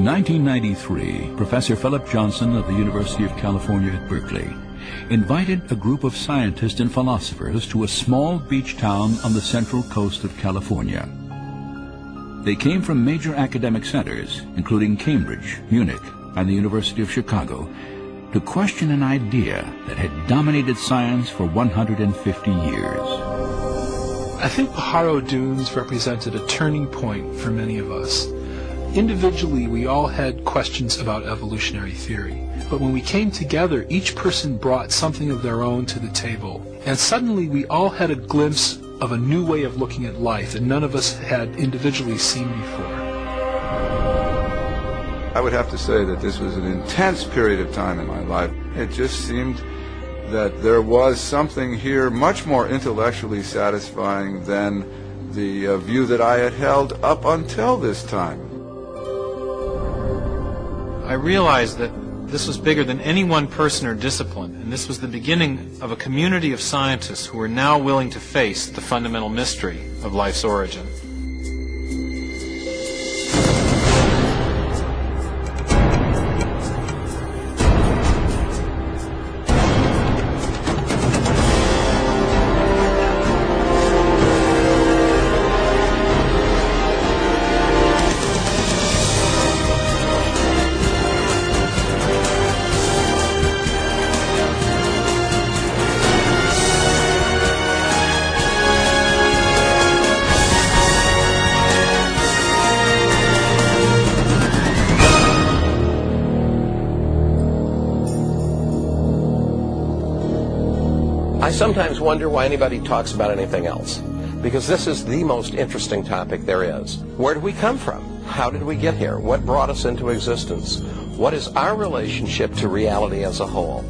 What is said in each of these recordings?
1993, Professor Philip Johnson of the University of California at Berkeley invited a group of scientists and philosophers to a small beach town on the central coast of California. They came from major academic centers, including Cambridge, Munich, and the University of Chicago, to question an idea that had dominated science for 150 years. I think Pajaro Dunes represented a turning point for many of us. Individually, we all had questions about evolutionary theory, but when we came together, each person brought something of their own to the table, and suddenly we all had a glimpse of a new way of looking at life that none of us had individually seen before. I would have to say that this was an intense period of time in my life. It just seemed that there was something here much more intellectually satisfying than the view that I had held up until this time. I realized that this was bigger than any one person or discipline, and this was the beginning of a community of scientists who were now willing to face the fundamental mystery of life's origin. I sometimes wonder why anybody talks about anything else, because this is the most interesting topic there is. Where did we come from? How did we get here? What brought us into existence? What is our relationship to reality as a whole?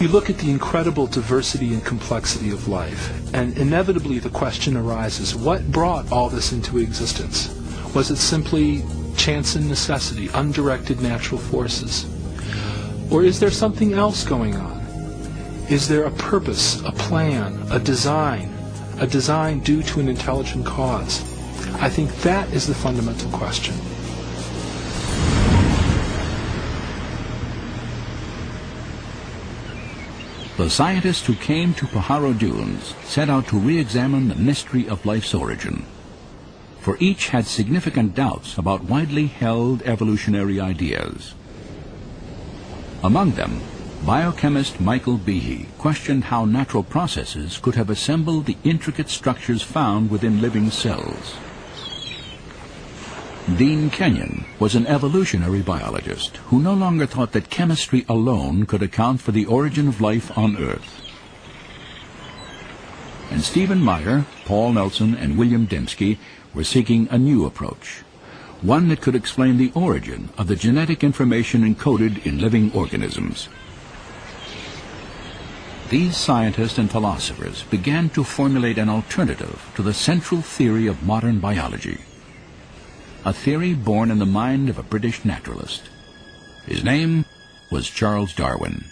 You look at the incredible diversity and complexity of life, and inevitably the question arises, what brought all this into existence? Was it simply chance and necessity, undirected natural forces? Or is there something else going on? Is there a purpose, a plan, a design due to an intelligent cause? I think that is the fundamental question. The scientists who came to Pajaro Dunes set out to re-examine the mystery of life's origin, for each had significant doubts about widely held evolutionary ideas. Among them, biochemist Michael Behe questioned how natural processes could have assembled the intricate structures found within living cells. Dean Kenyon was an evolutionary biologist who no longer thought that chemistry alone could account for the origin of life on Earth. And Stephen Meyer, Paul Nelson, and William Dembski were seeking a new approach, one that could explain the origin of the genetic information encoded in living organisms. These scientists and philosophers began to formulate an alternative to the central theory of modern biology, a theory born in the mind of a British naturalist. His name was Charles Darwin.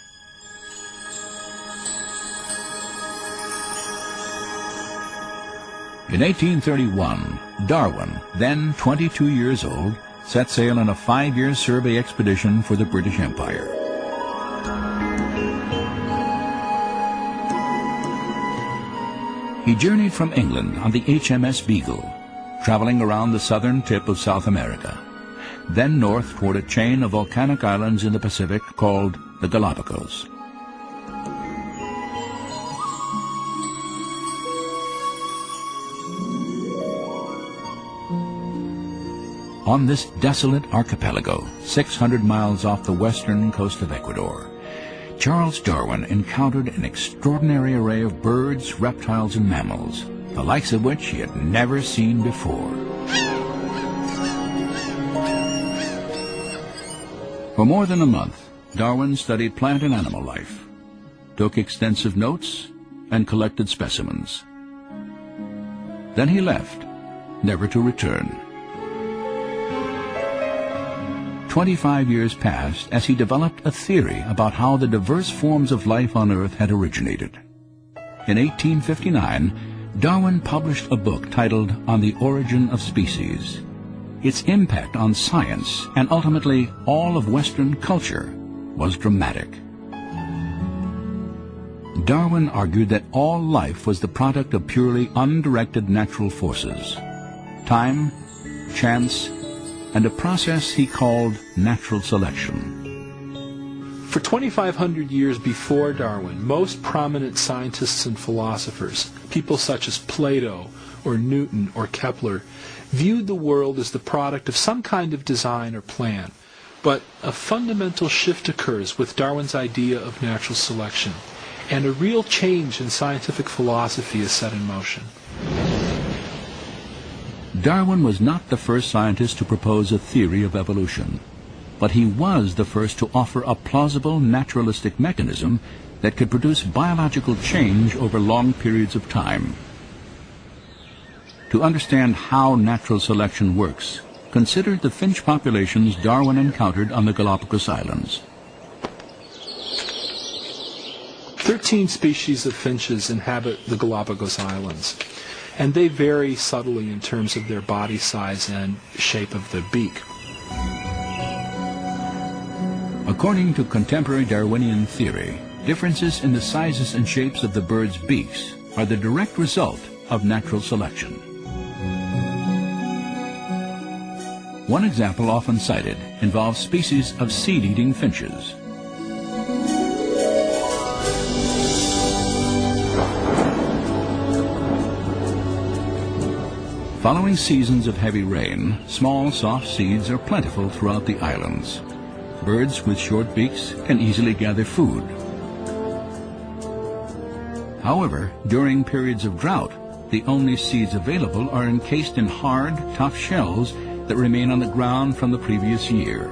In 1831, Darwin, then 22 years old, set sail on a 5-year survey expedition for the British Empire. He journeyed from England on the HMS Beagle, traveling around the southern tip of South America, then north toward a chain of volcanic islands in the Pacific called the Galapagos. On this desolate archipelago, 600 miles off the western coast of Ecuador, Charles Darwin encountered an extraordinary array of birds, reptiles, and mammals, the likes of which he had never seen before. For more than a month, Darwin studied plant and animal life, took extensive notes, and collected specimens. Then he left, never to return. 25 years passed as he developed a theory about how the diverse forms of life on Earth had originated. In 1859, Darwin published a book titled On the Origin of Species. its impact on science and ultimately all of Western culture was dramatic. Darwin argued that all life was the product of purely undirected natural forces, time, chance, and a process he called natural selection. For 2,500 years before Darwin, most prominent scientists and philosophers, people such as Plato or Newton or Kepler, viewed the world as the product of some kind of design or plan. But a fundamental shift occurs with Darwin's idea of natural selection, and a real change in scientific philosophy is set in motion. Darwin was not the first scientist to propose a theory of evolution, but he was the first to offer a plausible naturalistic mechanism that could produce biological change over long periods of time. To understand how natural selection works, consider the finch populations Darwin encountered on the Galapagos Islands. 13 species of finches inhabit the Galapagos Islands, and they vary subtly in terms of their body size and shape of the beak. According to contemporary Darwinian theory, differences in the sizes and shapes of the birds' beaks are the direct result of natural selection. One example often cited involves species of seed-eating finches. Following seasons of heavy rain, small, soft seeds are plentiful throughout the islands. Birds with short beaks can easily gather food. However, during periods of drought, the only seeds available are encased in hard, tough shells that remain on the ground from the previous year.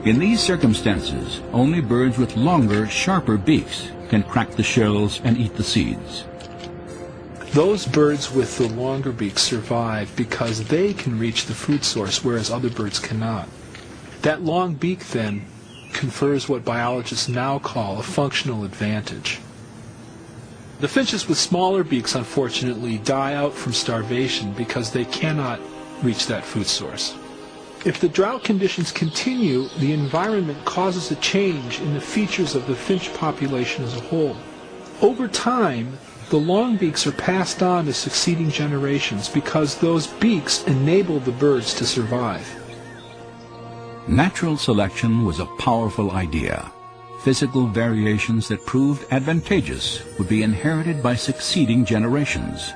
In these circumstances, only birds with longer, sharper beaks can crack the shells and eat the seeds. Those birds with the longer beaks survive because they can reach the food source, whereas other birds cannot. That long beak, then, confers what biologists now call a functional advantage. The finches with smaller beaks, unfortunately, die out from starvation because they cannot reach that food source. If the drought conditions continue, the environment causes a change in the features of the finch population as a whole. Over time, the long beaks are passed on to succeeding generations because those beaks enable the birds to survive. Natural selection was a powerful idea. Physical variations that proved advantageous would be inherited by succeeding generations.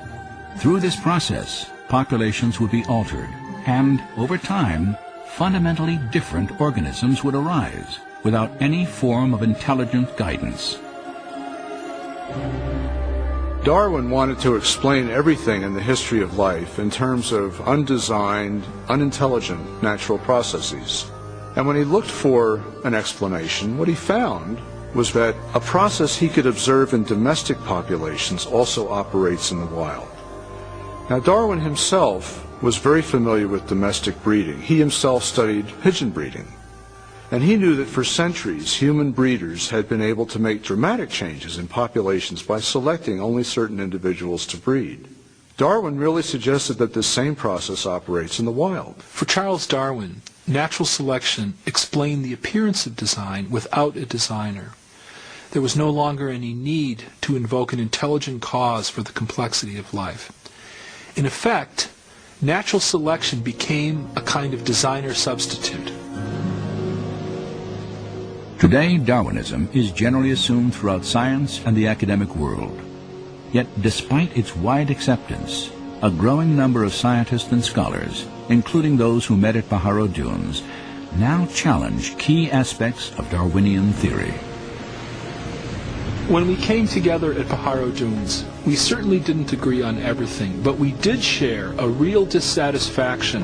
Through this process, populations would be altered, and over time, fundamentally different organisms would arise without any form of intelligent guidance. Darwin wanted to explain everything in the history of life in terms of undesigned, unintelligent natural processes. And when he looked for an explanation, what he found was that a process he could observe in domestic populations also operates in the wild. Now, Darwin himself was very familiar with domestic breeding. He himself studied pigeon breeding. And he knew that for centuries, human breeders had been able to make dramatic changes in populations by selecting only certain individuals to breed. Darwin really suggested that this same process operates in the wild. For Charles Darwin, natural selection explained the appearance of design without a designer. There was no longer any need to invoke an intelligent cause for the complexity of life. In effect, natural selection became a kind of designer substitute. Today, Darwinism is generally assumed throughout science and the academic world. Yet, despite its wide acceptance, a growing number of scientists and scholars, including those who met at Pajaro Dunes, now challenge key aspects of Darwinian theory. When we came together at Pajaro Dunes, we certainly didn't agree on everything, but we did share a real dissatisfaction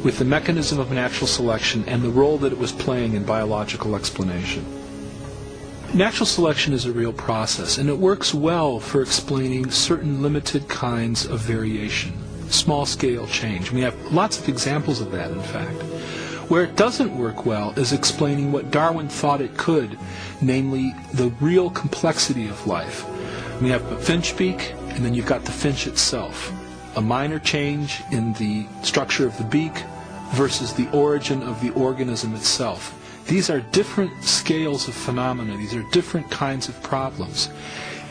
with the mechanism of natural selection and the role that it was playing in biological explanation. Natural selection is a real process, and it works well for explaining certain limited kinds of variation, small-scale change. We have lots of examples of that, in fact. Where it doesn't work well is explaining what Darwin thought it could, namely the real complexity of life. We have a finch beak, and then you've got the finch itself. A minor change in the structure of the beak, versus the origin of the organism itself. These are different scales of phenomena. These are different kinds of problems.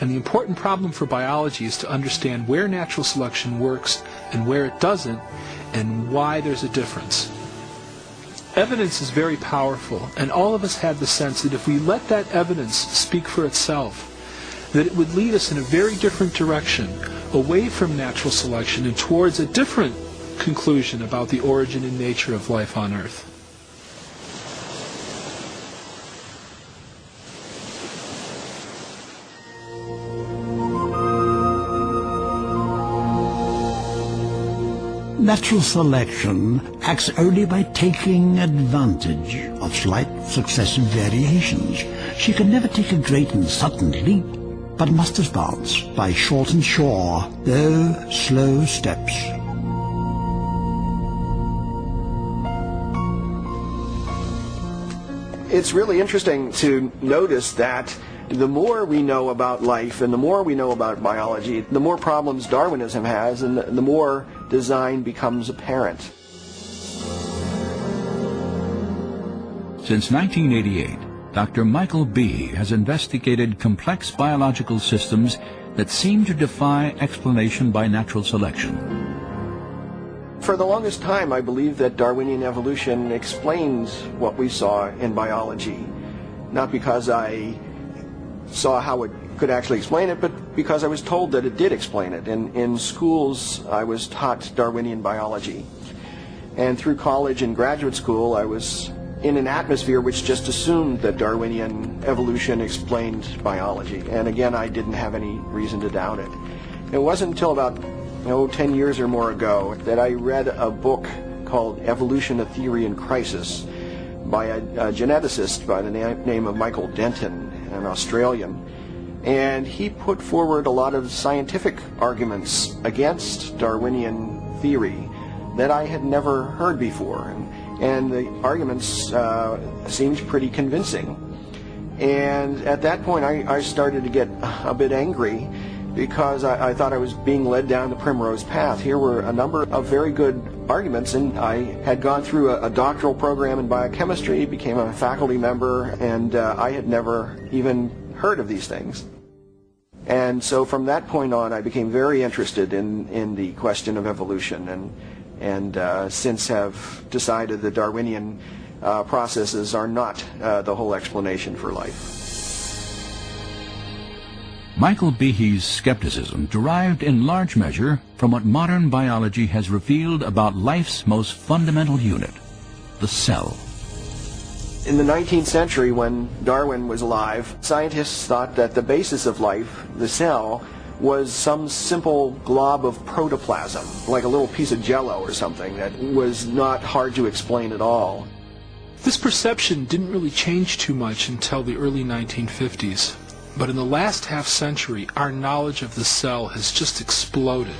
And the important problem for biology is to understand where natural selection works and where it doesn't, and why there's a difference. Evidence is very powerful, and all of us have the sense that if we let that evidence speak for itself, that it would lead us in a very different direction, away from natural selection and towards a different conclusion about the origin and nature of life on Earth. Natural selection acts only by taking advantage of slight successive variations. She can never take a great and sudden leap, but must advance by short and sure, though slow steps. It's really interesting to notice that the more we know about life and the more we know about biology, the more problems Darwinism has and the more design becomes apparent. Since 1988, Dr. Michael Behe has investigated complex biological systems that seem to defy explanation by natural selection. For the longest time, I believed that Darwinian evolution explains what we saw in biology, not because I saw how it could actually explain it, but because I was told that it did explain it. In schools, I was taught Darwinian biology. And through college and graduate school, I was in an atmosphere which just assumed that Darwinian evolution explained biology. And again, I didn't have any reason to doubt it. It wasn't until about 10 years or more ago that I read a book called Evolution: A Theory in Crisis by a geneticist by the name of Michael Denton, an Australian. And he put forward a lot of scientific arguments against Darwinian theory that I had never heard before. And the arguments seemed pretty convincing. And at that point I started to get a bit angry because I thought I was being led down the primrose path. Here were a number of very good arguments, and I had gone through a doctoral program in biochemistry, became a faculty member, and I had never even heard of these things. And so from that point on, I became very interested in the question of evolution, and since have decided that Darwinian processes are not the whole explanation for life. Michael Behe's skepticism derived in large measure from what modern biology has revealed about life's most fundamental unit, the cell. In the 19th century, when Darwin was alive, scientists thought that the basis of life, the cell, was some simple glob of protoplasm, like a little piece of jello or something that was not hard to explain at all. This perception didn't really change too much until the early 1950s. But in the last half century, our knowledge of the cell has just exploded.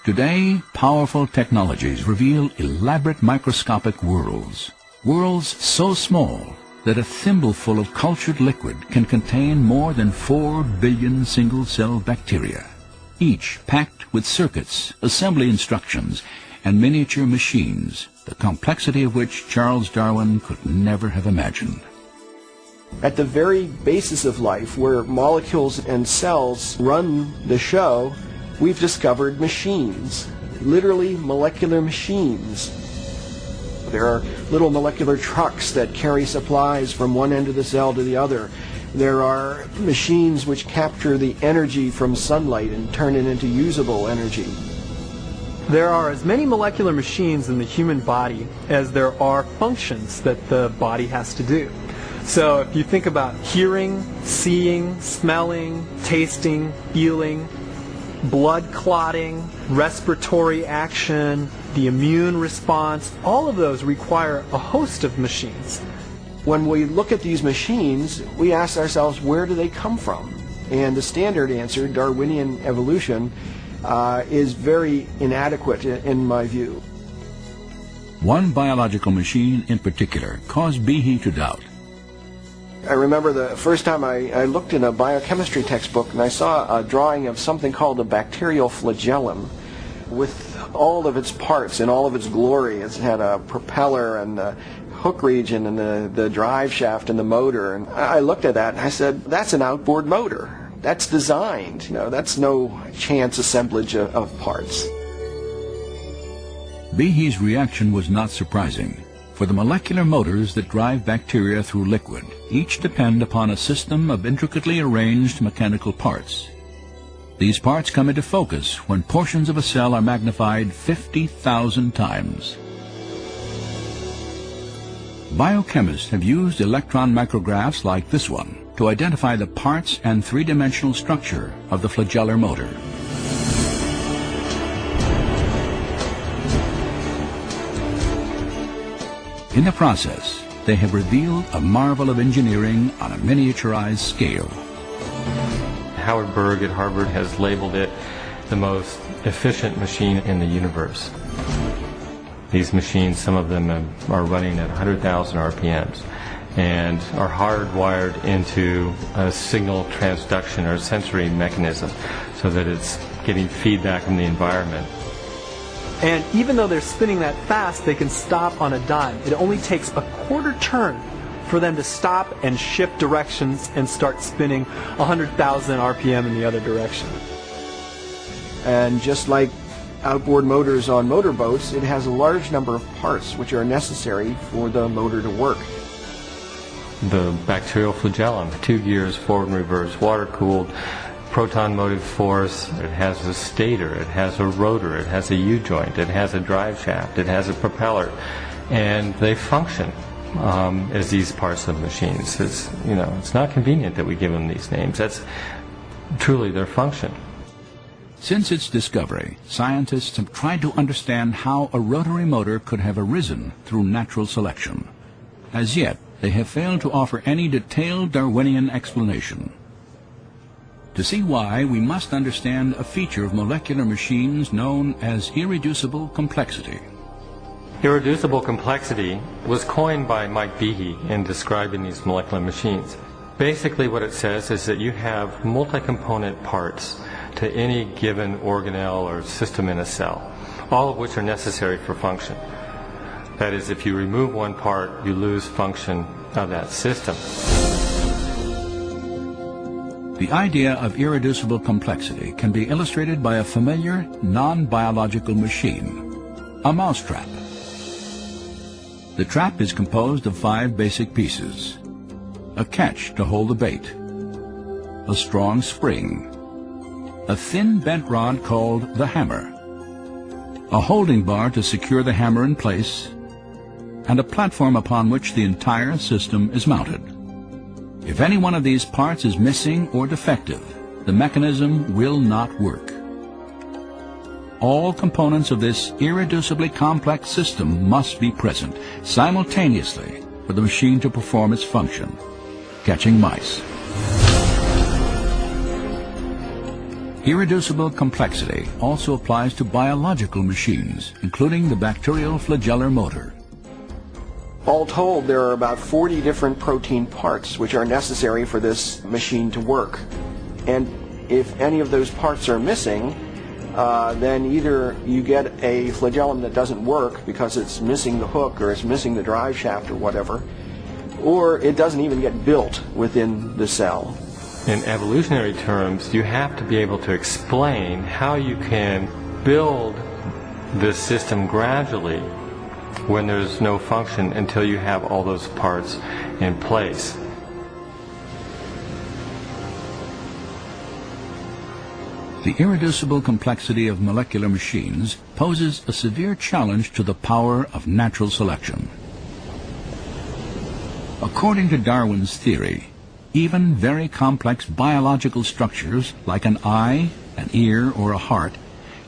Today, powerful technologies reveal elaborate microscopic worlds. Worlds so small that a thimbleful of cultured liquid can contain more than 4 billion single-cell bacteria, each packed with circuits, assembly instructions, and miniature machines, the complexity of which Charles Darwin could never have imagined. At the very basis of life, where molecules and cells run the show, we've discovered machines, literally molecular machines. There are little molecular trucks that carry supplies from one end of the cell to the other. There are machines which capture the energy from sunlight and turn it into usable energy. There are as many molecular machines in the human body as there are functions that the body has to do. So if you think about hearing, seeing, smelling, tasting, feeling, blood clotting, respiratory action, the immune response, all of those require a host of machines. When we look at these machines, we ask ourselves, where do they come from? And the standard answer, Darwinian evolution, is very inadequate in my view. One biological machine in particular caused Behe to doubt. I remember the first time I looked in a biochemistry textbook and I saw a drawing of something called a bacterial flagellum with all of its parts in all of its glory. It had a propeller and the hook region and the drive shaft and the motor. And I looked at that and I said, that's an outboard motor. That's designed. That's no chance assemblage of parts. Behe's reaction was not surprising, for the molecular motors that drive bacteria through liquid each depend upon a system of intricately arranged mechanical parts. These parts come into focus when portions of a cell are magnified 50,000 times. Biochemists have used electron micrographs like this one to identify the parts and three-dimensional structure of the flagellar motor. In the process, they have revealed a marvel of engineering on a miniaturized scale. Howard Berg at Harvard has labeled it the most efficient machine in the universe. These machines, some of them are running at 100,000 RPMs and are hardwired into a signal transduction or sensory mechanism so that it's getting feedback from the environment. And even though they're spinning that fast, they can stop on a dime. It only takes a quarter turn for them to stop and shift directions and start spinning 100,000 RPM in the other direction. And just like outboard motors on motorboats, it has a large number of parts which are necessary for the motor to work. The bacterial flagellum, 2 gears, forward and reverse, water-cooled, proton motive force. It has a stator, it has a rotor, it has a U-joint, it has a drive shaft, it has a propeller, and they function as these parts of machines. It's not convenient that we give them these names. That's truly their function. Since its discovery, scientists have tried to understand how a rotary motor could have arisen through natural selection. As yet, they have failed to offer any detailed Darwinian explanation. To see why, we must understand a feature of molecular machines known as irreducible complexity. Irreducible complexity was coined by Mike Behe in describing these molecular machines. Basically what it says is that you have multi-component parts to any given organelle or system in a cell, all of which are necessary for function. That is, if you remove one part, you lose function of that system. The idea of irreducible complexity can be illustrated by a familiar, non-biological machine, a mousetrap. The trap is composed of 5 basic pieces: a catch to hold the bait, a strong spring, a thin bent rod called the hammer, a holding bar to secure the hammer in place, and a platform upon which the entire system is mounted. If any one of these parts is missing or defective, the mechanism will not work. All components of this irreducibly complex system must be present simultaneously for the machine to perform its function, catching mice. Irreducible complexity also applies to biological machines, including the bacterial flagellar motor. All told, there are about 40 different protein parts which are necessary for this machine to work. And if any of those parts are missing, then either you get a flagellum that doesn't work because it's missing the hook or it's missing the drive shaft or whatever, or it doesn't even get built within the cell. In evolutionary terms, you have to be able to explain how you can build this system gradually when there's no function until you have all those parts in place. The irreducible complexity of molecular machines poses a severe challenge to the power of natural selection. According to Darwin's theory, even very complex biological structures like an eye, an ear, or a heart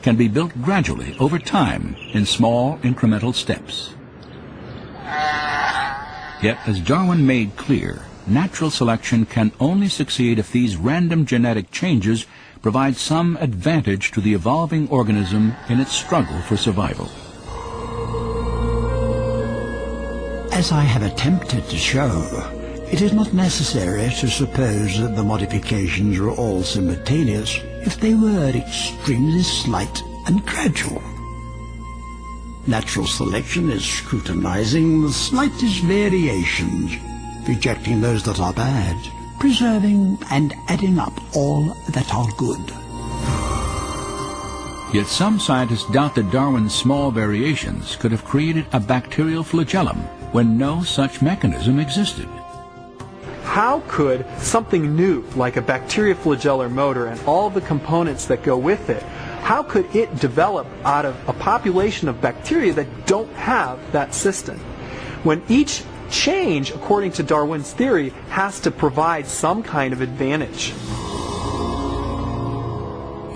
can be built gradually over time in small incremental steps. Yet, as Darwin made clear, natural selection can only succeed if these random genetic changes provide some advantage to the evolving organism in its struggle for survival. As I have attempted to show, It is not necessary to suppose that the modifications were all simultaneous if they were extremely slight and gradual. Natural selection is scrutinizing the slightest variations, rejecting those that are bad, preserving and adding up all that are good. Yet some scientists doubt that Darwin's small variations could have created a bacterial flagellum when no such mechanism existed. How could something new, like a bacterioflagellar motor and all the components that go with it, how could it develop out of a population of bacteria that don't have that system? When each change, according to Darwin's theory, has to provide some kind of advantage.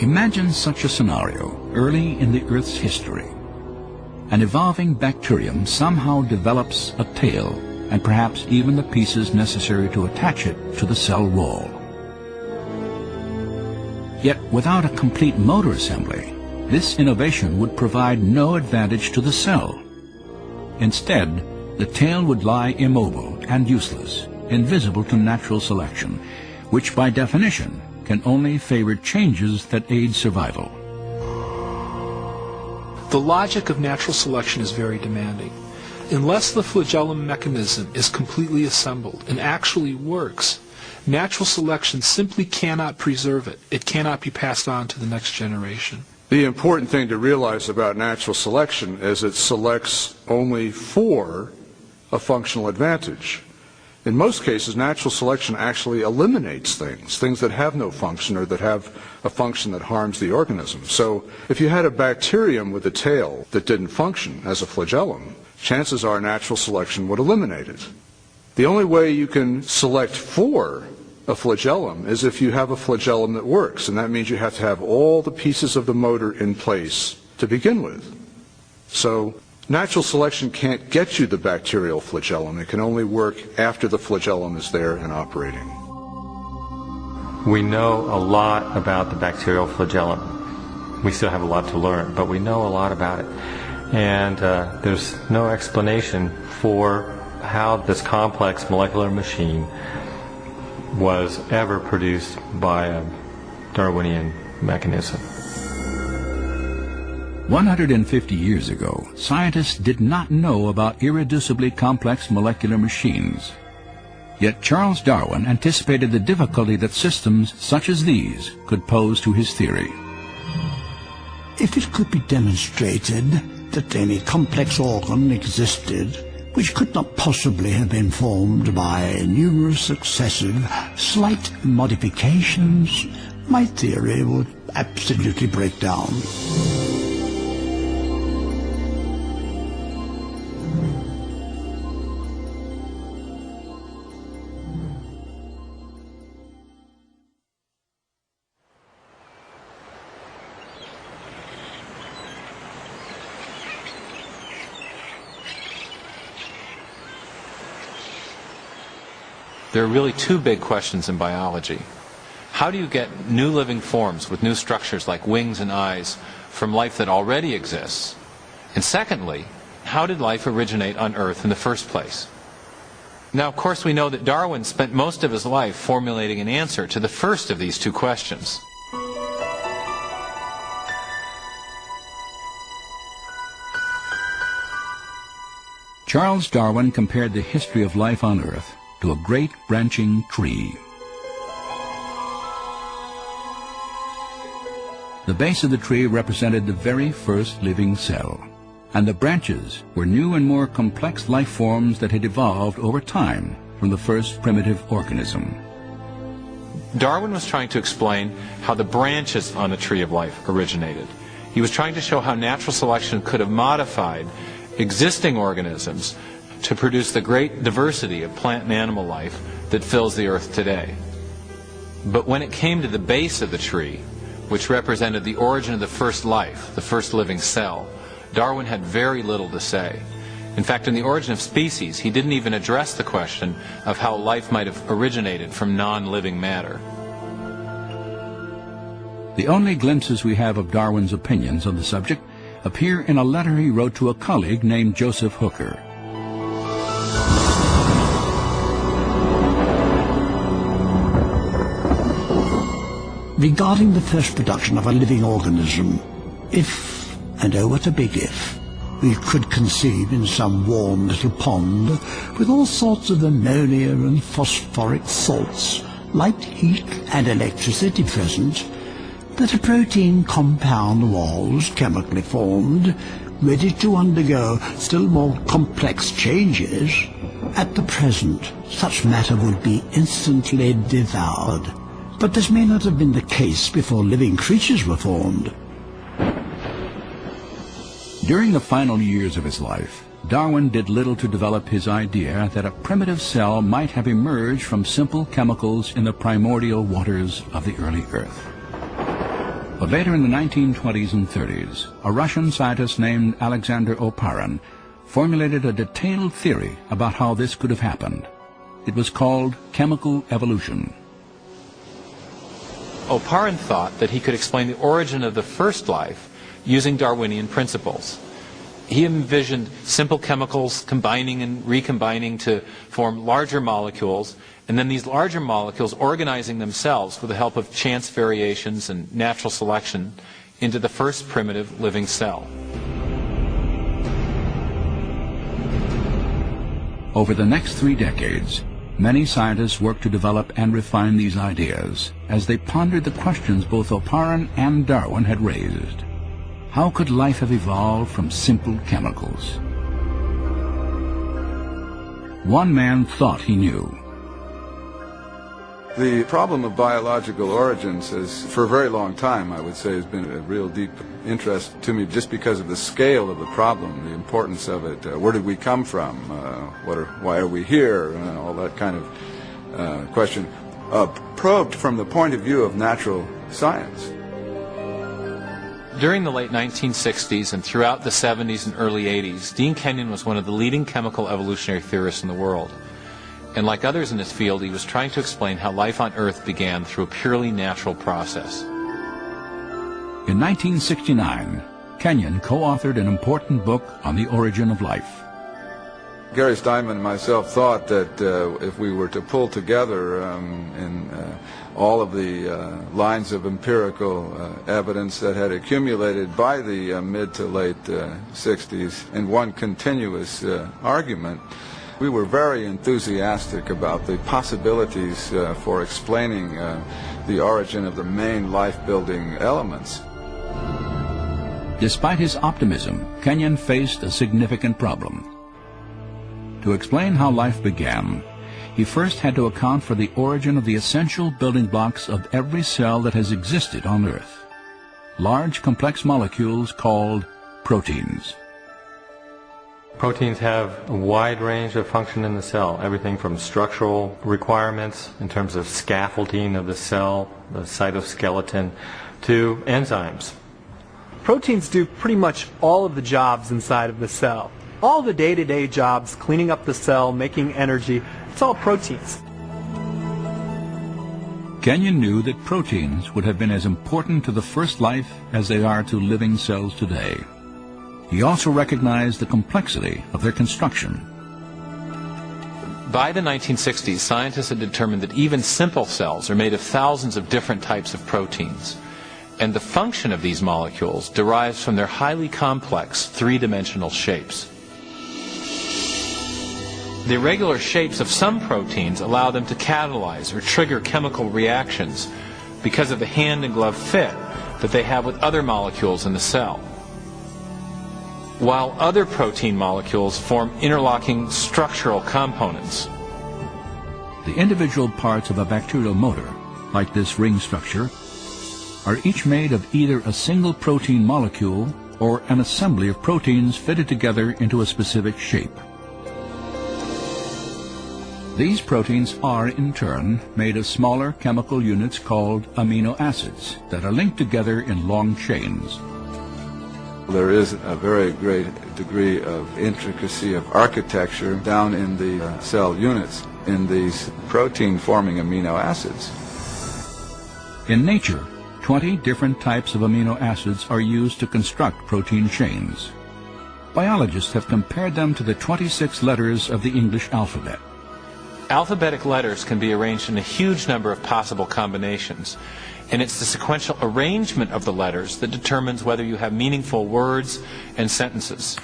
Imagine such a scenario early in the Earth's history. An evolving bacterium somehow develops a tail and perhaps even the pieces necessary to attach it to the cell wall. Yet without a complete motor assembly, this innovation would provide no advantage to the cell. Instead, the tail would lie immobile and useless, invisible to natural selection, which by definition can only favor changes that aid survival. The logic of natural selection is very demanding. Unless the flagellum mechanism is completely assembled and actually works, natural selection simply cannot preserve it. It cannot be passed on to the next generation. The important thing to realize about natural selection is it selects only for a functional advantage. In most cases, natural selection actually eliminates things that have no function or that have a function that harms the organism. So if you had a bacterium with a tail that didn't function as a flagellum, chances are natural selection would eliminate it. The only way you can select for a flagellum is if you have a flagellum that works, and that means you have to have all the pieces of the motor in place to begin with. So natural selection can't get you the bacterial flagellum. It can only work after the flagellum is there and operating. We know a lot about the bacterial flagellum. We still have a lot to learn, but we know a lot about it. And there's no explanation for how this complex molecular machine was ever produced by a Darwinian mechanism. 150 years ago, scientists did not know about irreducibly complex molecular machines. Yet Charles Darwin anticipated the difficulty that systems such as these could pose to his theory. If it could be demonstrated that any complex organ existed which could not possibly have been formed by numerous successive slight modifications, my theory would absolutely break down. There are really two big questions in biology. How do you get new living forms with new structures like wings and eyes from life that already exists? And secondly, how did life originate on Earth in the first place? Now, of course, we know that Darwin spent most of his life formulating an answer to the first of these two questions. Charles Darwin compared the history of life on Earth to a great branching tree. The base of the tree represented the very first living cell, and the branches were new and more complex life forms that had evolved over time from the first primitive organism. Darwin was trying to explain how the branches on the tree of life originated. He was trying to show how natural selection could have modified existing organisms to produce the great diversity of plant and animal life that fills the earth today. But when it came to the base of the tree, which represented the origin of the first life, the first living cell, Darwin had very little to say. In fact, in The Origin of Species, he didn't even address the question of how life might have originated from non-living matter. The only glimpses we have of Darwin's opinions on the subject appear in a letter he wrote to a colleague named Joseph Hooker. regarding the first production of a living organism, if, and oh what a big if, we could conceive in some warm little pond with all sorts of ammonia and phosphoric salts, light, heat and electricity present, that a protein compound was chemically formed, ready to undergo still more complex changes, at the present such matter would be instantly devoured. But this may not have been the case before living creatures were formed. During the final years of his life, Darwin did little to develop his idea that a primitive cell might have emerged from simple chemicals in the primordial waters of the early Earth. But later in the 1920s and 30s, a Russian scientist named Alexander Oparin formulated a detailed theory about how this could have happened. It was called chemical evolution. Oparin thought that he could explain the origin of the first life using Darwinian principles. He envisioned simple chemicals combining and recombining to form larger molecules, and then these larger molecules organizing themselves with the help of chance variations and natural selection into the first primitive living cell. Over the next 3 decades, many scientists worked to develop and refine these ideas as they pondered the questions both Oparin and Darwin had raised. How could life have evolved from simple chemicals? One man thought he knew. The problem of biological origins has, for a very long time, I would say, has been a real deep interest to me just because of the scale of the problem, the importance of it. Where did we come from? Why are we here? All that kind of question. Probed from the point of view of natural science. During the late 1960s and throughout the 70s and early 80s, Dean Kenyon was one of the leading chemical evolutionary theorists in the world. And like others in his field, he was trying to explain how life on Earth began through a purely natural process. In 1969, Kenyon co-authored an important book on the origin of life. Gary Steinman and myself thought that if we were to pull together in all of the lines of empirical evidence that had accumulated by the mid to late 60s in one continuous argument, we were very enthusiastic about the possibilities for explaining the origin of the main life-building elements. Despite his optimism, Kenyon faced a significant problem. To explain how life began, he first had to account for the origin of the essential building blocks of every cell that has existed on Earth. Large, complex molecules called proteins. Proteins have a wide range of function in the cell, everything from structural requirements in terms of scaffolding of the cell, the cytoskeleton, to enzymes. Proteins do pretty much all of the jobs inside of the cell. All the day-to-day jobs, cleaning up the cell, making energy, it's all proteins. Kenyon knew that proteins would have been as important to the first life as they are to living cells today. He also recognized the complexity of their construction. By the 1960s, scientists had determined that even simple cells are made of thousands of different types of proteins. And the function of these molecules derives from their highly complex three-dimensional shapes. The irregular shapes of some proteins allow them to catalyze or trigger chemical reactions because of the hand-and-glove fit that they have with other molecules in the cell, while other protein molecules form interlocking structural components. The individual parts of a bacterial motor, like this ring structure, are each made of either a single protein molecule or an assembly of proteins fitted together into a specific shape. These proteins are, in turn, made of smaller chemical units called amino acids that are linked together in long chains. There is a very great degree of intricacy of architecture down in the cell units in these protein-forming amino acids. In nature, 20 different types of amino acids are used to construct protein chains. Biologists have compared them to the 26 letters of the English alphabet. Alphabetic letters can be arranged in a huge number of possible combinations, And it's the sequential arrangement of the letters that determines whether you have meaningful words and sentences.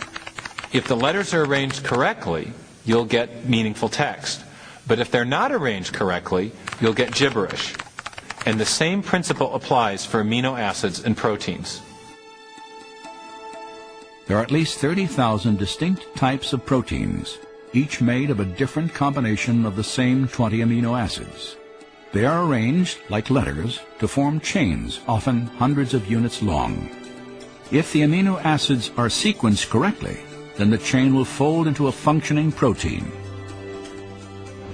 If the letters are arranged correctly, you'll get meaningful text. But if they're not arranged correctly, you'll get gibberish. And the same principle applies for amino acids and proteins. There are at least 30,000 distinct types of proteins, each made of a different combination of the same 20 amino acids. They are arranged, like letters, to form chains, often hundreds of units long. If the amino acids are sequenced correctly, then the chain will fold into a functioning protein.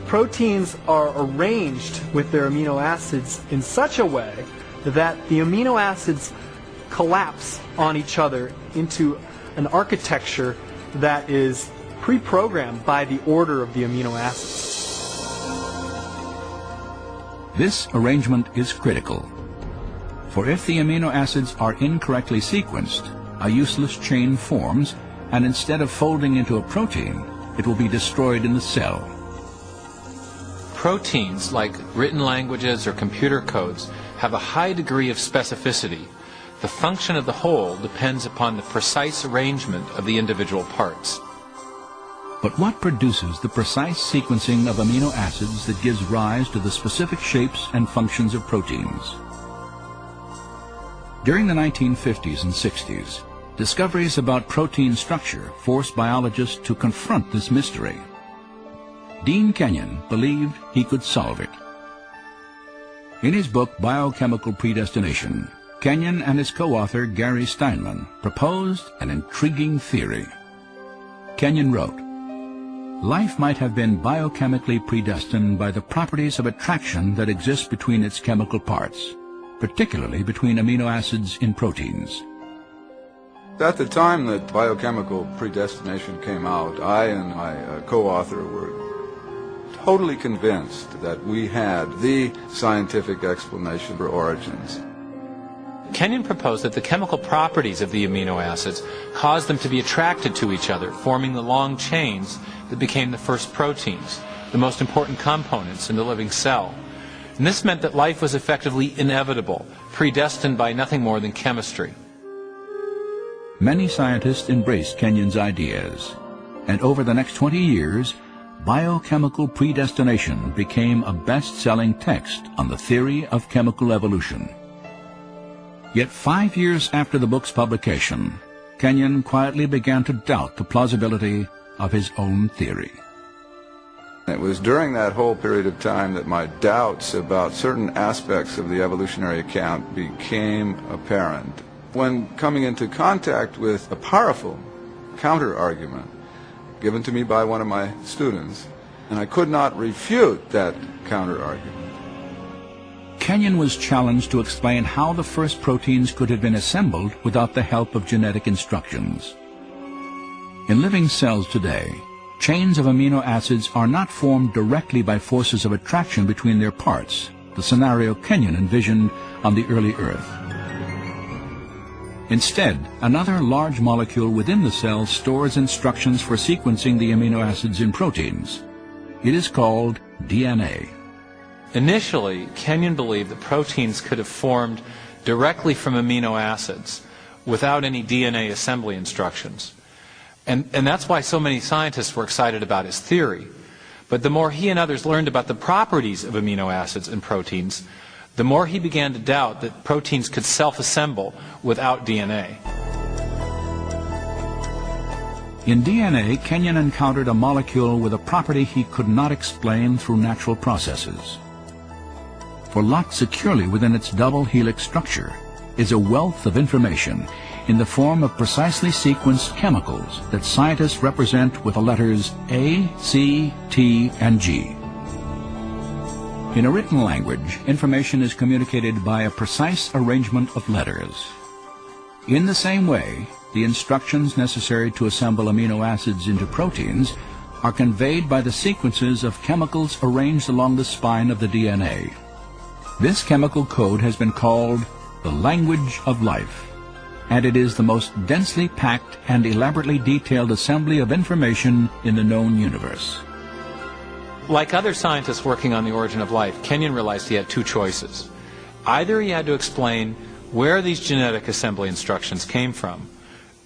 Proteins are arranged with their amino acids in such a way that the amino acids collapse on each other into an architecture that is pre-programmed by the order of the amino acids. This arrangement is critical, for if the amino acids are incorrectly sequenced, a useless chain forms, and instead of folding into a protein, it will be destroyed in the cell. Proteins, like written languages or computer codes, have a high degree of specificity. The function of the whole depends upon the precise arrangement of the individual parts. But what produces the precise sequencing of amino acids that gives rise to the specific shapes and functions of proteins? During the 1950s and 60s, discoveries about protein structure forced biologists to confront this mystery. Dean Kenyon believed he could solve it. In his book Biochemical Predestination, Kenyon and his co-author Gary Steinman proposed an intriguing theory. Kenyon wrote, "Life might have been biochemically predestined by the properties of attraction that exist between its chemical parts, particularly between amino acids in proteins." At the time that biochemical predestination came out, I and my co-author were totally convinced that we had the scientific explanation for origins. Kenyon proposed that the chemical properties of the amino acids caused them to be attracted to each other, forming the long chains that became the first proteins, the most important components in the living cell. And this meant that life was effectively inevitable, predestined by nothing more than chemistry. Many scientists embraced Kenyon's ideas, and over the next 20 years, Biochemical Predestination became a best-selling text on the theory of chemical evolution. Yet 5 years after the book's publication, Kenyon quietly began to doubt the plausibility of his own theory. It was during that whole period of time that my doubts about certain aspects of the evolutionary account became apparent. When coming into contact with a powerful counter-argument given to me by one of my students, and I could not refute that counter-argument. Kenyon was challenged to explain how the first proteins could have been assembled without the help of genetic instructions. In living cells today, chains of amino acids are not formed directly by forces of attraction between their parts, the scenario Kenyon envisioned on the early Earth. Instead, another large molecule within the cell stores instructions for sequencing the amino acids in proteins. It is called DNA. Initially, Kenyon believed that proteins could have formed directly from amino acids without any DNA assembly instructions. And that's why so many scientists were excited about his theory. But the more he and others learned about the properties of amino acids and proteins, the more he began to doubt that proteins could self-assemble without DNA. In DNA, Kenyon encountered a molecule with a property he could not explain through natural processes. For locked securely within its double helix structure is a wealth of information in the form of precisely sequenced chemicals that scientists represent with the letters A, C, T, and G. In a written language, information is communicated by a precise arrangement of letters. In the same way, the instructions necessary to assemble amino acids into proteins are conveyed by the sequences of chemicals arranged along the spine of the DNA. This chemical code has been called the language of life, and it is the most densely packed and elaborately detailed assembly of information in the known universe. Like other scientists working on the origin of life, Kenyon realized he had two choices. Either he had to explain where these genetic assembly instructions came from,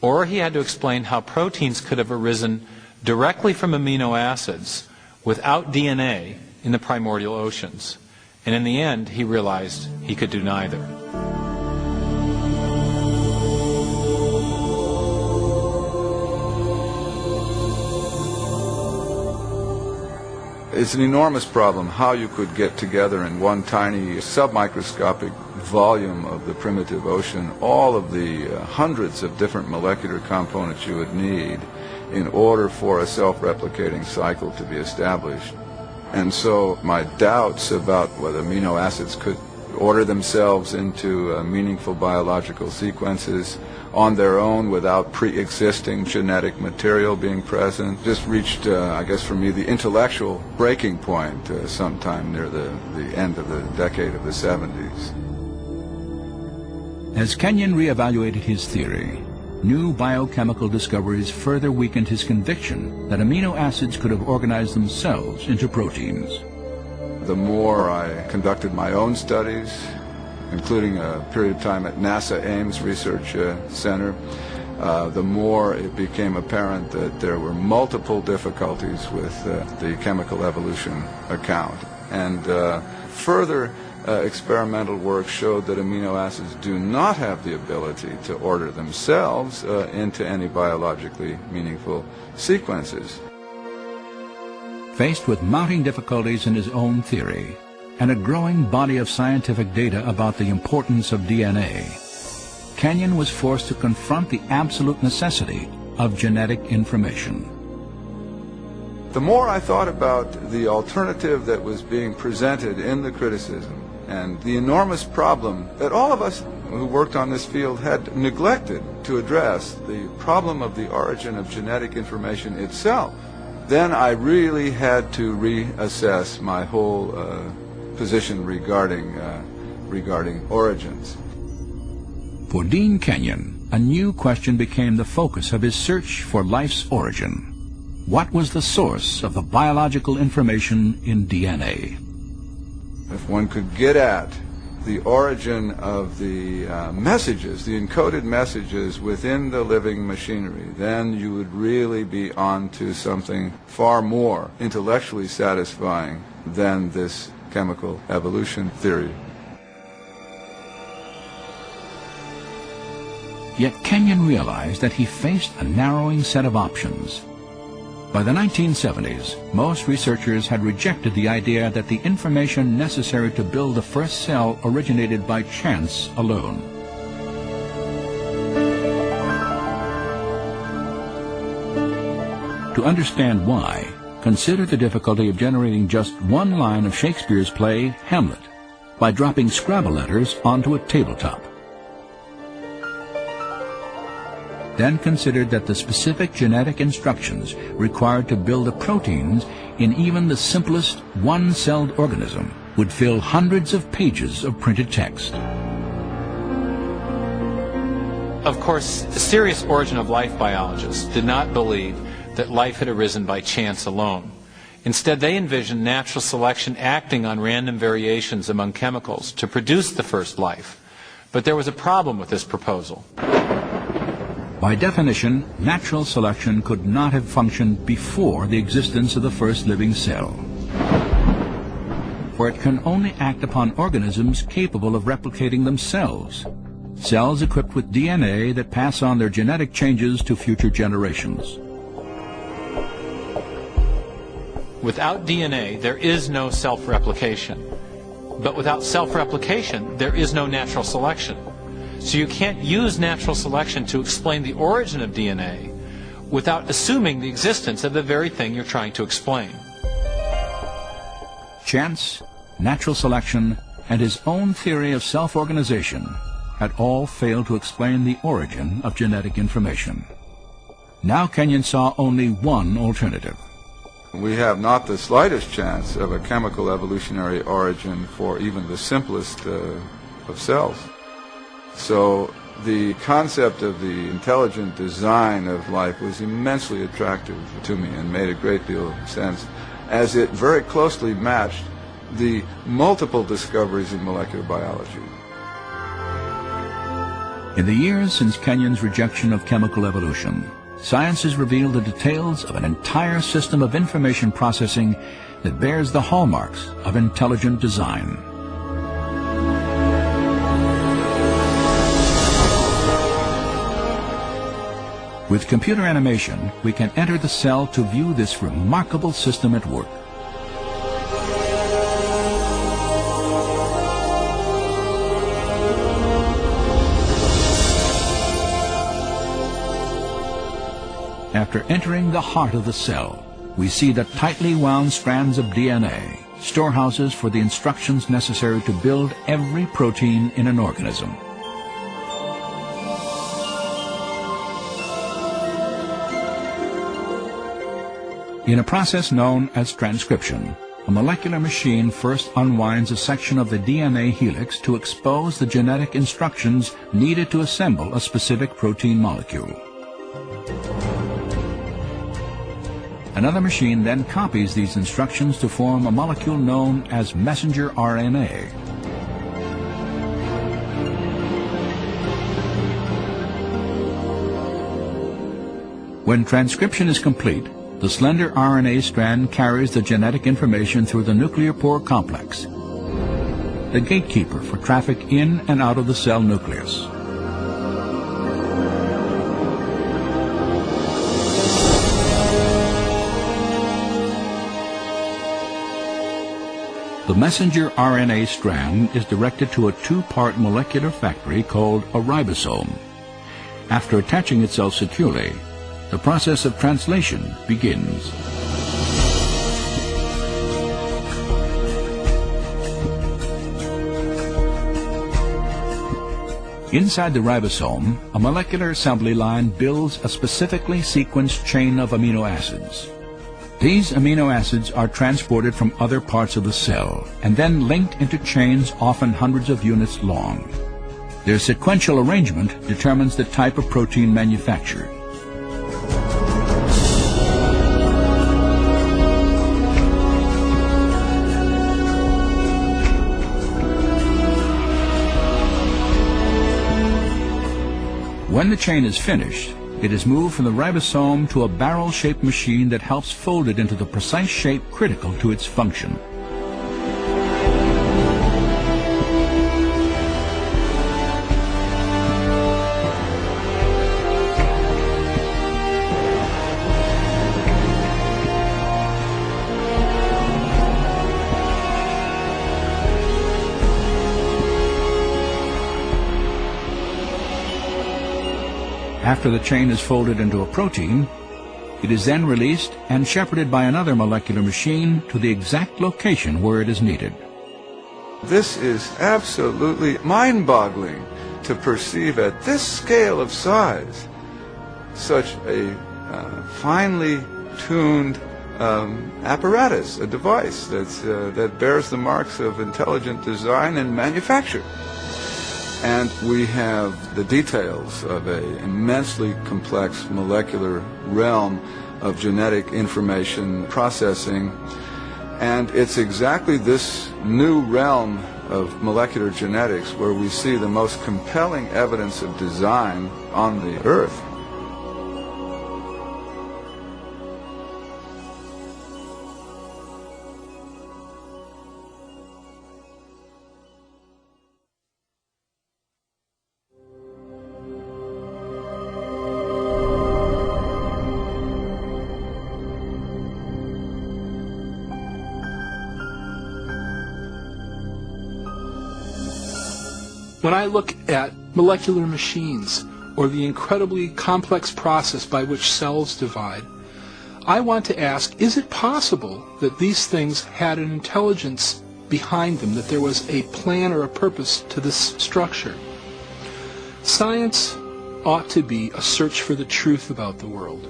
or he had to explain how proteins could have arisen directly from amino acids without DNA in the primordial oceans. And in the end, he realized he could do neither. It's an enormous problem how you could get together in one tiny submicroscopic volume of the primitive ocean all of the hundreds of different molecular components you would need in order for a self-replicating cycle to be established. And so my doubts about whether amino acids could order themselves into meaningful biological sequences on their own without pre-existing genetic material being present just reached, I guess for me, the intellectual breaking point sometime near the end of the decade of the 70s. As Kenyon reevaluated his theory, new biochemical discoveries further weakened his conviction that amino acids could have organized themselves into proteins. The more I conducted my own studies, including a period of time at NASA Ames Research Center, the more it became apparent that there were multiple difficulties with the chemical evolution account. And further experimental work showed that amino acids do not have the ability to order themselves into any biologically meaningful sequences. Faced with mounting difficulties in his own theory and a growing body of scientific data about the importance of DNA, Kenyon was forced to confront the absolute necessity of genetic information. The more I thought about the alternative that was being presented in the criticism and the enormous problem that all of us who worked on this field had neglected to address, the problem of the origin of genetic information itself, then I really had to reassess my whole position regarding origins. For Dean Kenyon, a new question became the focus of his search for life's origin. What was the source of the biological information in DNA? If one could get at the origin of the messages, the encoded messages within the living machinery, then you would really be on to something far more intellectually satisfying than this chemical evolution theory. Yet Kenyon realized that he faced a narrowing set of options. By the 1970s, most researchers had rejected the idea that the information necessary to build the first cell originated by chance alone. To understand why, consider the difficulty of generating just one line of Shakespeare's play, Hamlet, by dropping Scrabble letters onto a tabletop. Then considered that the specific genetic instructions required to build the proteins in even the simplest one-celled organism would fill hundreds of pages of printed text. Of course, serious origin of life biologists did not believe that life had arisen by chance alone. Instead, they envisioned natural selection acting on random variations among chemicals to produce the first life. But there was a problem with this proposal. By definition, natural selection could not have functioned before the existence of the first living cell, for it can only act upon organisms capable of replicating themselves, cells equipped with DNA that pass on their genetic changes to future generations. Without DNA, there is no self-replication. But without self-replication, there is no natural selection. So you can't use natural selection to explain the origin of DNA without assuming the existence of the very thing you're trying to explain. Chance, natural selection, and his own theory of self-organization had all failed to explain the origin of genetic information. Now Kenyon saw only one alternative. We have not the slightest chance of a chemical evolutionary origin for even the simplest of cells. So the concept of the intelligent design of life was immensely attractive to me and made a great deal of sense, as it very closely matched the multiple discoveries in molecular biology. In the years since Kenyon's rejection of chemical evolution, science has revealed the details of an entire system of information processing that bears the hallmarks of intelligent design. With computer animation, we can enter the cell to view this remarkable system at work. After entering the heart of the cell, we see the tightly wound strands of DNA, storehouses for the instructions necessary to build every protein in an organism. In a process known as transcription, a molecular machine first unwinds a section of the DNA helix to expose the genetic instructions needed to assemble a specific protein molecule. Another machine then copies these instructions to form a molecule known as messenger RNA. When transcription is complete, the slender RNA strand carries the genetic information through the nuclear pore complex, the gatekeeper for traffic in and out of the cell nucleus. The messenger RNA strand is directed to a two-part molecular factory called a ribosome. After attaching itself securely, the process of translation begins. Inside the ribosome, a molecular assembly line builds a specifically sequenced chain of amino acids. These amino acids are transported from other parts of the cell and then linked into chains often hundreds of units long. Their sequential arrangement determines the type of protein manufactured. When the chain is finished, it is moved from the ribosome to a barrel-shaped machine that helps fold it into the precise shape critical to its function. After the chain is folded into a protein, it is then released and shepherded by another molecular machine to the exact location where it is needed. This is absolutely mind-boggling to perceive at this scale of size such a finely tuned apparatus, a device that bears the marks of intelligent design and manufacture. And we have the details of an immensely complex molecular realm of genetic information processing. And it's exactly this new realm of molecular genetics where we see the most compelling evidence of design on the Earth. When I look at molecular machines, or the incredibly complex process by which cells divide, I want to ask, is it possible that these things had an intelligence behind them, that there was a plan or a purpose to this structure? Science ought to be a search for the truth about the world.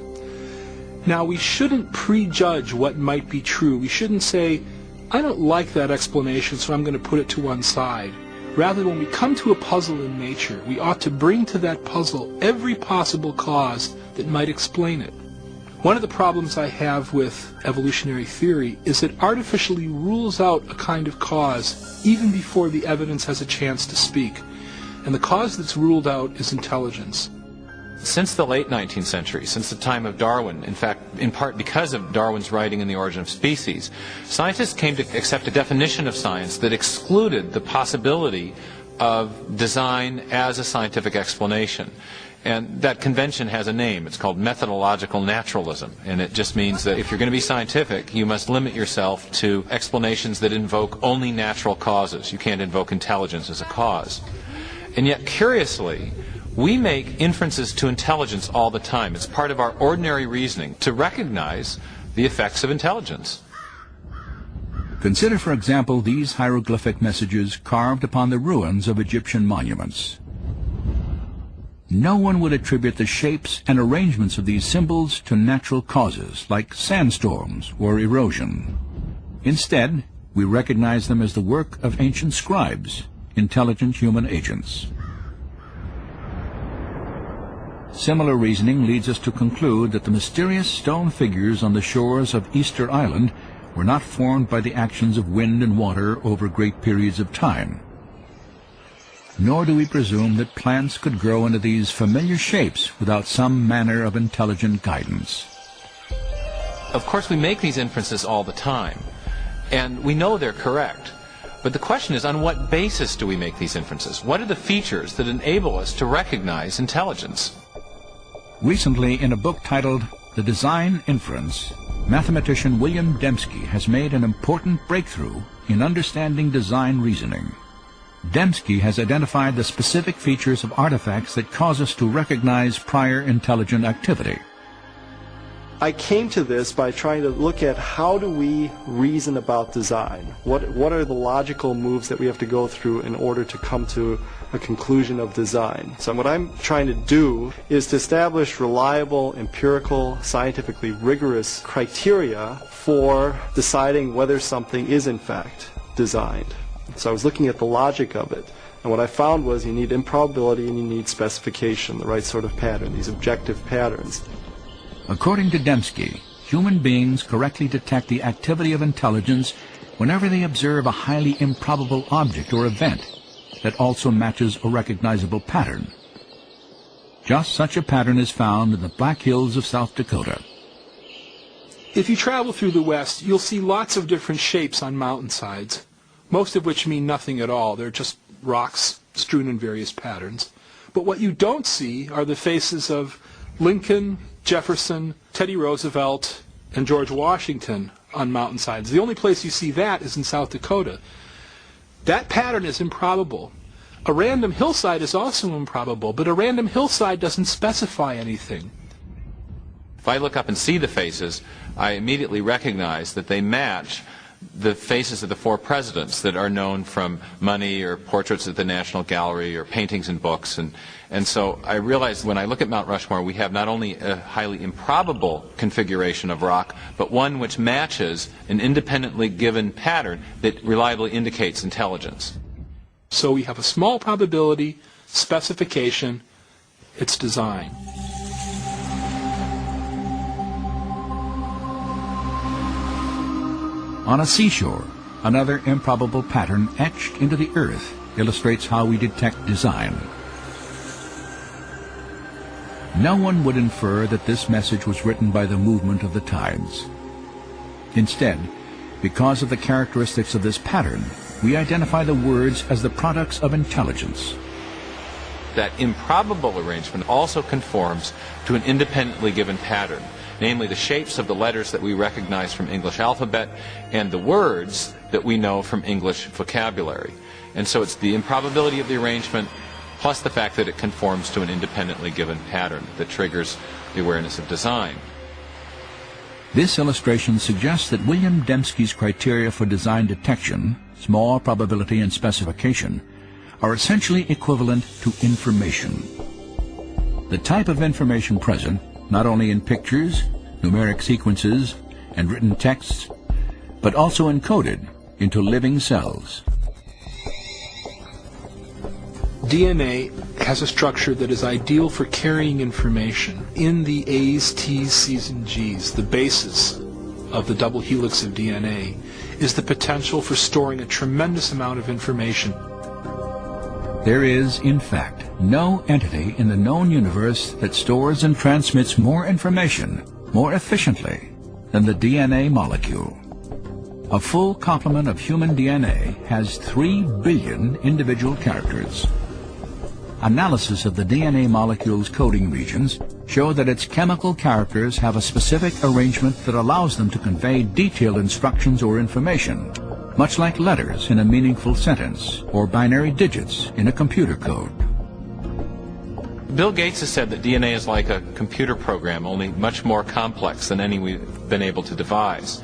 Now, we shouldn't prejudge what might be true. We shouldn't say, I don't like that explanation, so I'm going to put it to one side. Rather, when we come to a puzzle in nature, we ought to bring to that puzzle every possible cause that might explain it. One of the problems I have with evolutionary theory is it artificially rules out a kind of cause even before the evidence has a chance to speak. And the cause that's ruled out is intelligence. Since the late 19th century, since the time of Darwin, in fact, in part because of Darwin's writing in The Origin of Species, scientists came to accept a definition of science that excluded the possibility of design as a scientific explanation. And that convention has a name. It's called methodological naturalism. And it just means that if you're going to be scientific, you must limit yourself to explanations that invoke only natural causes. You can't invoke intelligence as a cause. And yet, curiously, we make inferences to intelligence all the time. It's part of our ordinary reasoning to recognize the effects of intelligence. Consider, for example, these hieroglyphic messages carved upon the ruins of Egyptian monuments. No one would attribute the shapes and arrangements of these symbols to natural causes, like sandstorms or erosion. Instead, we recognize them as the work of ancient scribes, intelligent human agents. Similar reasoning leads us to conclude that the mysterious stone figures on the shores of Easter Island were not formed by the actions of wind and water over great periods of time. Nor do we presume that plants could grow into these familiar shapes without some manner of intelligent guidance. Of course, we make these inferences all the time, and we know they're correct. But the question is, on what basis do we make these inferences? What are the features that enable us to recognize intelligence? Recently, in a book titled The Design Inference, mathematician William Dembski has made an important breakthrough in understanding design reasoning. Dembski has identified the specific features of artifacts that cause us to recognize prior intelligent activity. I came to this by trying to look at how do we reason about design? What are the logical moves that we have to go through in order to come to a conclusion of design? So what I'm trying to do is to establish reliable, empirical, scientifically rigorous criteria for deciding whether something is in fact designed. So I was looking at the logic of it. And what I found was you need improbability and you need specification, the right sort of pattern, these objective patterns. According to Dembski, human beings correctly detect the activity of intelligence whenever they observe a highly improbable object or event that also matches a recognizable pattern. Just such a pattern is found in the Black Hills of South Dakota. If you travel through the West, you'll see lots of different shapes on mountainsides, most of which mean nothing at all. They're just rocks strewn in various patterns. But what you don't see are the faces of Lincoln, Jefferson, Teddy Roosevelt, and George Washington on mountainsides. The only place you see that is in South Dakota. That pattern is improbable. A random hillside is also improbable, but a random hillside doesn't specify anything. If I look up and see the faces, I immediately recognize that they match the faces of the four presidents that are known from money or portraits at the National Gallery or paintings and books. And so I realize when I look at Mount Rushmore, we have not only a highly improbable configuration of rock, but one which matches an independently given pattern that reliably indicates intelligence. So we have a small probability, specification, it's design. On a seashore, another improbable pattern etched into the earth illustrates how we detect design. No one would infer that this message was written by the movement of the tides. Instead, because of the characteristics of this pattern, we identify the words as the products of intelligence. That improbable arrangement also conforms to an independently given pattern, namely the shapes of the letters that we recognize from English alphabet and the words that we know from English vocabulary. And so it's the improbability of the arrangement plus the fact that it conforms to an independently given pattern that triggers the awareness of design. This illustration suggests that William Dembski's criteria for design detection, small probability and specification, are essentially equivalent to information. The type of information present, not only in pictures, numeric sequences, and written texts, but also encoded into living cells. DNA has a structure that is ideal for carrying information. In the A's, T's, C's, and G's, the basis of the double helix of DNA, is the potential for storing a tremendous amount of information. There is, in fact, no entity in the known universe that stores and transmits more information more efficiently than the DNA molecule. A full complement of human DNA has 3 billion individual characters. Analysis of the DNA molecule's coding regions show that its chemical characters have a specific arrangement that allows them to convey detailed instructions or information, much like letters in a meaningful sentence or binary digits in a computer code. Bill Gates has said that DNA is like a computer program, only much more complex than any we've been able to devise.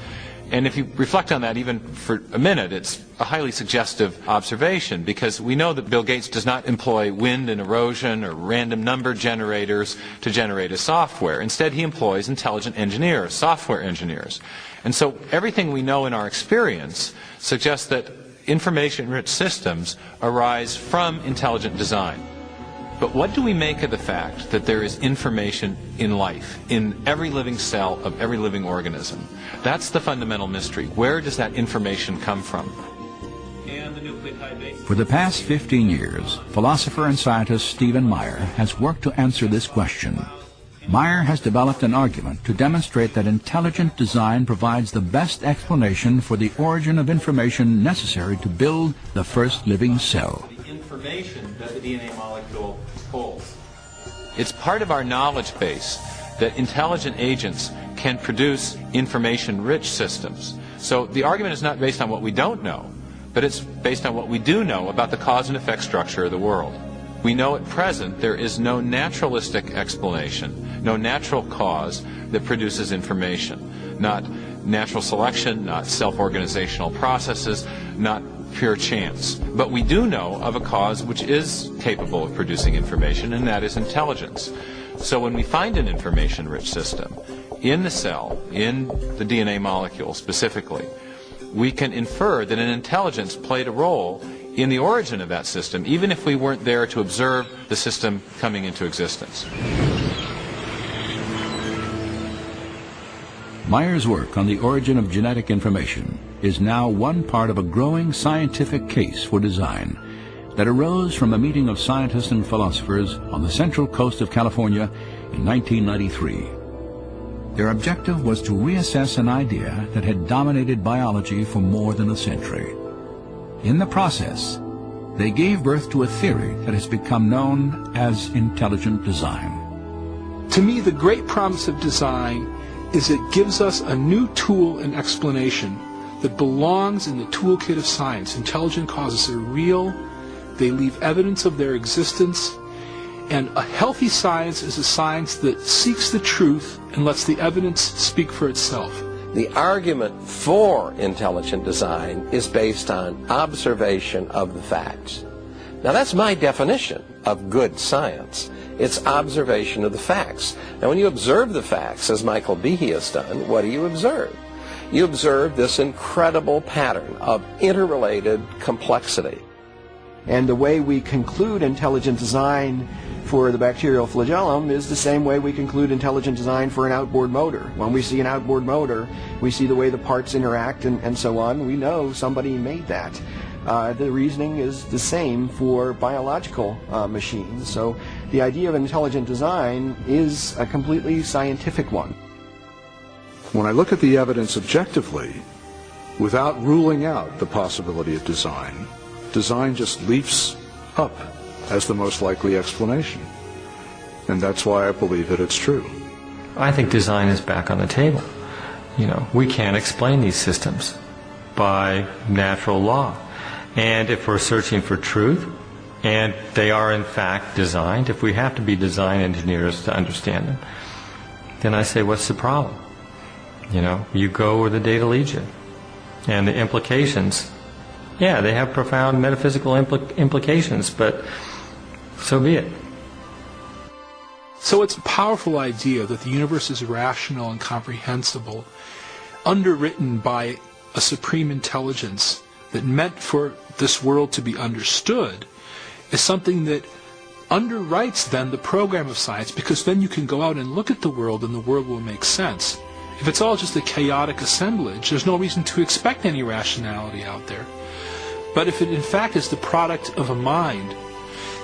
And if you reflect on that even for a minute, it's a highly suggestive observation, because we know that Bill Gates does not employ wind and erosion or random number generators to generate his software. Instead, he employs intelligent engineers, software engineers. And so everything we know in our experience suggests that information-rich systems arise from intelligent design. But what do we make of the fact that there is information in life, in every living cell of every living organism? That's the fundamental mystery. Where does that information come from? For the past 15 years, philosopher and scientist Stephen Meyer has worked to answer this question. Meyer has developed an argument to demonstrate that intelligent design provides the best explanation for the origin of information necessary to build the first living cell. The information that the DNA molecule holds. It's part of our knowledge base that intelligent agents can produce information-rich systems. So the argument is not based on what we don't know, but it's based on what we do know about the cause and effect structure of the world. We know at present there is no naturalistic explanation, no natural cause that produces information. Not natural selection, not self-organizational processes, not pure chance. But we do know of a cause which is capable of producing information, and that is intelligence. So when we find an information-rich system in the cell, in the DNA molecule specifically, we can infer that an intelligence played a role in the origin of that system, even if we weren't there to observe the system coming into existence. Meyer's work on the origin of genetic information is now one part of a growing scientific case for design that arose from a meeting of scientists and philosophers on the central coast of California in 1993. Their objective was to reassess an idea that had dominated biology for more than a century. In the process, they gave birth to a theory that has become known as intelligent design. To me, the great promise of design is it gives us a new tool and explanation that belongs in the toolkit of science. Intelligent causes are real, they leave evidence of their existence, and a healthy science is a science that seeks the truth and lets the evidence speak for itself. The argument for intelligent design is based on observation of the facts. Now that's my definition of good science. It's observation of the facts. Now when you observe the facts, as Michael Behe has done, what do you observe? You observe this incredible pattern of interrelated complexity. And the way we conclude intelligent design for the bacterial flagellum is the same way we conclude intelligent design for an outboard motor. When we see an outboard motor, we see the way the parts interact and so on. We know somebody made that. The reasoning is the same for biological machines. So the idea of intelligent design is a completely scientific one. When I look at the evidence objectively, without ruling out the possibility of design, design just leaps up as the most likely explanation. And that's why I believe that it's true. I think design is back on the table. You know, we can't explain these systems by natural law. And if we're searching for truth, and they are in fact designed, if we have to be design engineers to understand them, then I say, what's the problem? You know, you go where the data leads you. And the implications, yeah, they have profound metaphysical implications, but so be it. So it's a powerful idea that the universe is rational and comprehensible, underwritten by a supreme intelligence that meant for this world to be understood is something that underwrites then the program of science, because then you can go out and look at the world and the world will make sense. If it's all just a chaotic assemblage, there's no reason to expect any rationality out there. But if it in fact is the product of a mind,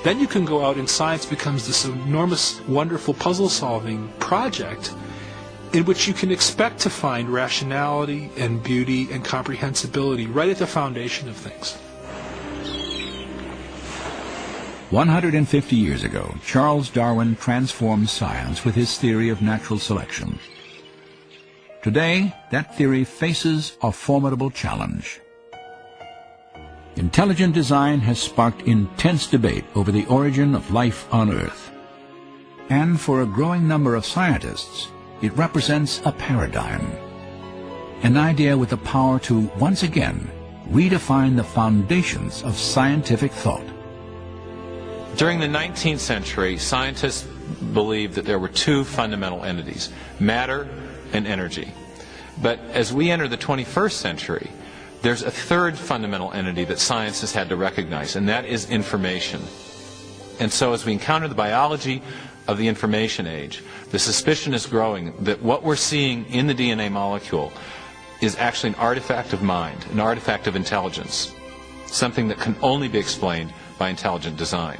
then you can go out and science becomes this enormous, wonderful puzzle-solving project in which you can expect to find rationality and beauty and comprehensibility right at the foundation of things. 150 years ago, Charles Darwin transformed science with his theory of natural selection. Today, that theory faces a formidable challenge. Intelligent design has sparked intense debate over the origin of life on Earth. And for a growing number of scientists, it represents a paradigm, an idea with the power to, once again, redefine the foundations of scientific thought. During the 19th century, scientists believed that there were two fundamental entities, matter and energy. But as we enter the 21st century, there's a third fundamental entity that science has had to recognize, and that is information. And so as we encounter the biology of the information age, the suspicion is growing that what we're seeing in the DNA molecule is actually an artifact of mind, an artifact of intelligence, something that can only be explained by intelligent design.